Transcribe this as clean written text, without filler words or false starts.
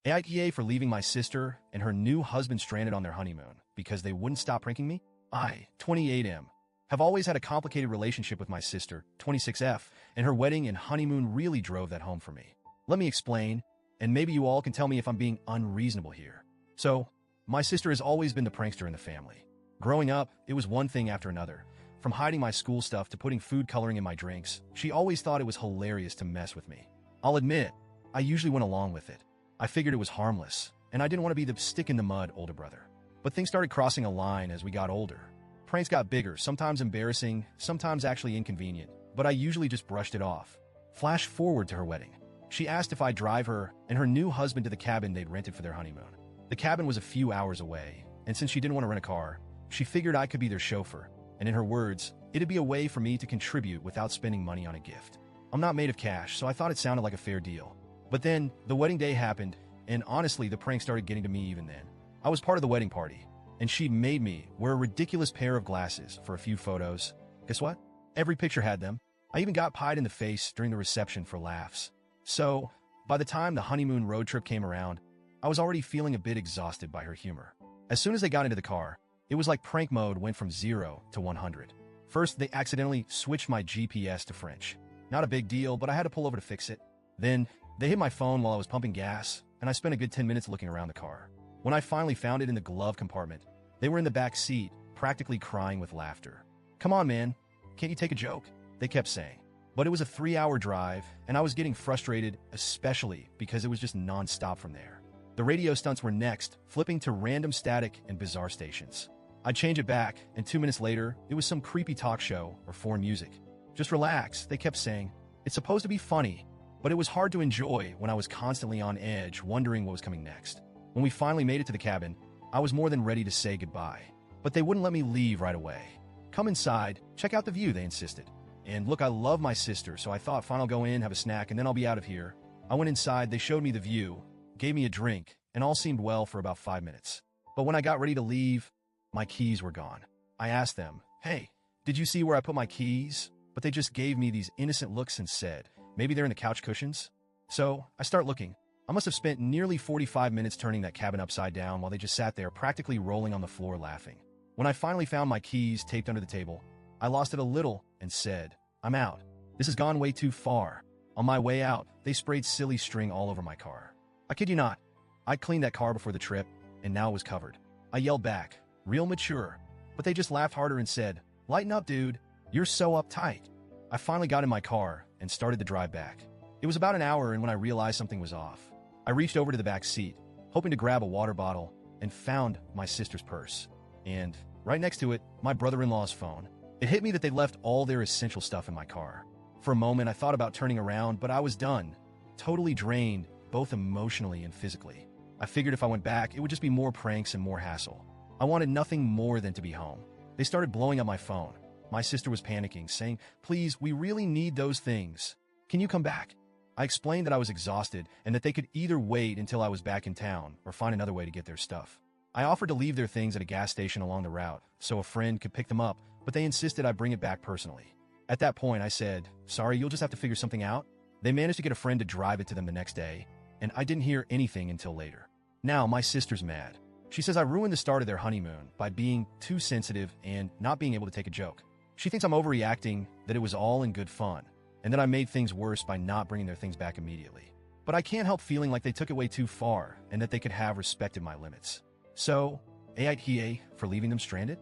AITA for leaving my sister and her new husband stranded on their honeymoon because they wouldn't stop pranking me? I, 28M, have always had a complicated relationship with my sister, 26F, and her wedding and honeymoon really drove that home for me. Let me explain, and maybe you all can tell me if I'm being unreasonable here. So, my sister has always been the prankster in the family. Growing up, it was one thing after another. From hiding my school stuff to putting food coloring in my drinks, she always thought it was hilarious to mess with me. I'll admit, I usually went along with it. I figured it was harmless, and I didn't want to be the stick-in-the-mud older brother. But things started crossing a line as we got older. Pranks got bigger, sometimes embarrassing, sometimes actually inconvenient, but I usually just brushed it off. Flash forward to her wedding. She asked if I'd drive her and her new husband to the cabin they'd rented for their honeymoon. The cabin was a few hours away, and since she didn't want to rent a car, she figured I could be their chauffeur, and in her words, it'd be a way for me to contribute without spending money on a gift. I'm not made of cash, so I thought it sounded like a fair deal. But then, the wedding day happened, and honestly, the prank started getting to me even then. I was part of the wedding party, and she made me wear a ridiculous pair of glasses for a few photos. Guess what? Every picture had them. I even got pied in the face during the reception for laughs. So, by the time the honeymoon road trip came around, I was already feeling a bit exhausted by her humor. As soon as they got into the car, it was like prank mode went from 0 to 100. First, they accidentally switched my GPS to French. Not a big deal, but I had to pull over to fix it. Then, they hit my phone while I was pumping gas, and I spent a good 10 minutes looking around the car. When I finally found it in the glove compartment, they were in the back seat, practically crying with laughter. "Come on, man. Can't you take a joke?" they kept saying. But it was a 3-hour drive, and I was getting frustrated, especially because it was just non-stop from there. The radio stunts were next, flipping to random static and bizarre stations. I'd change it back, and 2 minutes later, it was some creepy talk show or foreign music. "Just relax," they kept saying. "It's supposed to be funny." But it was hard to enjoy when I was constantly on edge, wondering what was coming next. When we finally made it to the cabin, I was more than ready to say goodbye. But they wouldn't let me leave right away. "Come inside, check out the view," they insisted. And look, I love my sister, so I thought, fine, I'll go in, have a snack, and then I'll be out of here. I went inside, they showed me the view, gave me a drink, and all seemed well for about 5 minutes. But when I got ready to leave, my keys were gone. I asked them, "Hey, did you see where I put my keys?" But they just gave me these innocent looks and said, "Maybe they're in the couch cushions?" So I start looking. I must have spent nearly 45 minutes turning that cabin upside down while they just sat there practically rolling on the floor laughing. When I finally found my keys taped under the table, I lost it a little and said, "I'm out. This has gone way too far." On my way out, they sprayed silly string all over my car. I kid you not. I cleaned that car before the trip, and now it was covered. I yelled back, real mature, but they just laughed harder and said, "Lighten up, dude. You're so uptight." I finally got in my car and started the drive back. It was about an hour, and when I realized something was off, I reached over to the back seat, hoping to grab a water bottle, and found my sister's purse. And right next to it, my brother-in-law's phone. It hit me that they left all their essential stuff in my car. For a moment, I thought about turning around, but I was done. Totally drained, both emotionally and physically. I figured if I went back, it would just be more pranks and more hassle. I wanted nothing more than to be home. They started blowing up my phone. My sister was panicking, saying, "Please, we really need those things. Can you come back?" I explained that I was exhausted and that they could either wait until I was back in town or find another way to get their stuff. I offered to leave their things at a gas station along the route so a friend could pick them up, but they insisted I bring it back personally. At that point, I said, "Sorry, you'll just have to figure something out." They managed to get a friend to drive it to them the next day, and I didn't hear anything until later. Now, my sister's mad. She says I ruined the start of their honeymoon by being too sensitive and not being able to take a joke. She thinks I'm overreacting, that it was all in good fun, and that I made things worse by not bringing their things back immediately. But I can't help feeling like they took it way too far and that they could have respected my limits. So, AITA for leaving them stranded?